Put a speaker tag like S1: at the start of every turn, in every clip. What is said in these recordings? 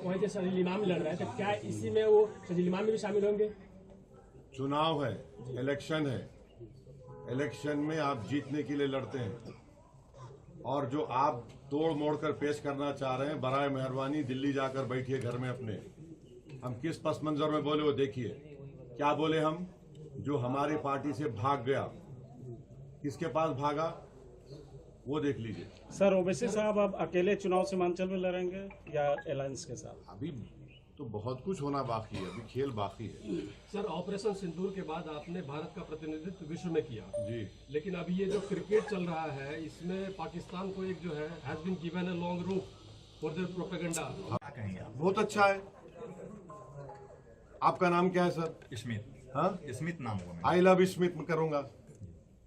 S1: वहीं से सजील इमाम लड़ रहे हैं, तो क्या इसी में वो सजील इमाम भी शामिल होंगे?
S2: चुनाव है, इलेक्शन है, इलेक्शन में आप जीतने के लिए लड़ते हैं, और जो आप तोड़ मोड़ कर पेश करना चाह रहे हैं, बराए मेहरबानी दिल्ली जाकर बैठिए घर में अपने। हम किस पस मंजर में बोले वो देखिए। क्या बोले हम? जो हमारी पार्टी से भाग गया, किसके पास भागा वो देख लीजिए।
S3: सर, ओवैसी साहब अब अकेले चुनाव सीमांचल में लड़ेंगे या अलायंस के साथ?
S2: अभी तो बहुत कुछ होना बाकी है, अभी खेल बाकी है।
S1: सर, ऑपरेशन सिंदूर के बाद आपने भारत का प्रतिनिधित्व विश्व में किया
S2: जी,
S1: लेकिन अभी ये जो क्रिकेट चल रहा है, इसमें पाकिस्तान को एक जो है has been given a long route for their propaganda.
S2: बहुत अच्छा है। आपका नाम क्या है सर?
S4: स्मिथ।
S2: हाँ,
S4: स्मिथ नाम होगा।
S2: आई लव स्मिथ में करूंगा।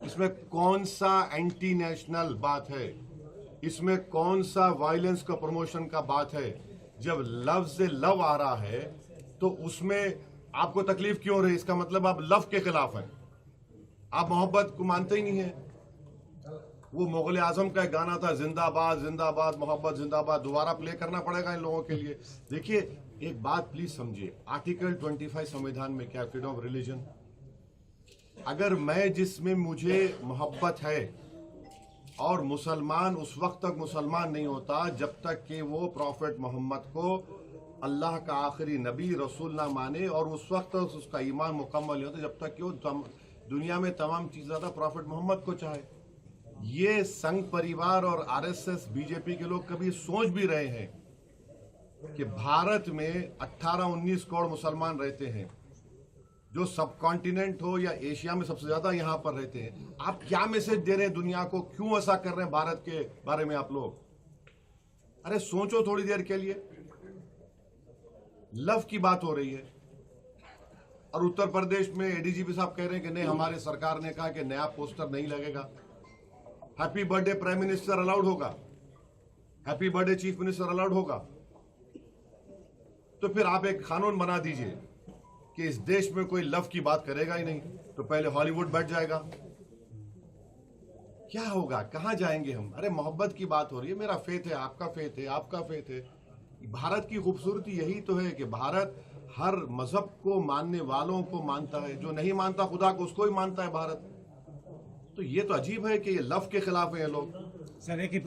S2: इसमें कौन सा एंटी नेशनल बात है? इसमें कौन सा वायलेंस का प्रमोशन का बात है? जब लफ्ज लव आ रहा है तो उसमें आपको तकलीफ क्यों रही? इसका मतलब आप लव के खिलाफ हैं, आप मोहब्बत को मानते ही नहीं है। वो मुगल आजम का एक गाना था, जिंदाबाद जिंदाबाद मोहब्बत जिंदाबाद, दोबारा प्ले करना पड़ेगा इन लोगों के लिए। देखिए, एक बात प्लीज समझिए, आर्टिकल 25 संविधान में क्या, फ्रीडम ऑफ रिलीजन। अगर मैं जिसमें मुझे मोहब्बत है, और मुसलमान उस वक्त तक मुसलमान नहीं होता जब तक कि वो प्रॉफिट मोहम्मद को अल्लाह का आखिरी नबी रसूल ना माने, और उस वक्त तक उसका ईमान मुकम्मल नहीं होता जब तक कि वो दुनिया में तमाम चीज़ ज़्यादा प्रॉफिट मोहम्मद को चाहे। ये संघ परिवार और आरएसएस बीजेपी के लोग कभी सोच भी रहे हैं कि भारत में 18-19 करोड़ मुसलमान रहते हैं, जो सब कॉन्टिनेंट हो या एशिया में सबसे ज्यादा यहां पर रहते हैं। आप क्या मैसेज दे रहे हैं दुनिया को? क्यों ऐसा कर रहे हैं भारत के बारे में आप लोग? अरे सोचो थोड़ी देर के लिए। लव की बात हो रही है, और उत्तर प्रदेश में एडीजीपी साहब कह रहे हैं कि नहीं, हमारी सरकार ने कहा कि नया पोस्टर नहीं लगेगा। Happy birthday prime minister allowed होगा, happy birthday chief minister allowed होगा। तो फिर आप एक कानून बना दीजिए कि इस देश में कोई लव की बात करेगा ही नहीं, तो पहले हॉलीवुड बैठ जाएगा। क्या होगा? कहां जाएंगे हम? अरे मोहब्बत की बात हो रही है। मेरा फेथ है, आपका फेथ है, आपका फेथ है। भारत की खूबसूरती यही तो है कि भारत हर मजहब को मानने वालों को मानता है, जो नहीं मानता खुदा को उसको ही मानता है भारत। तो ये तो अजीब है कि ये लव के खिलाफ है ये लोग।
S3: सर, एक ही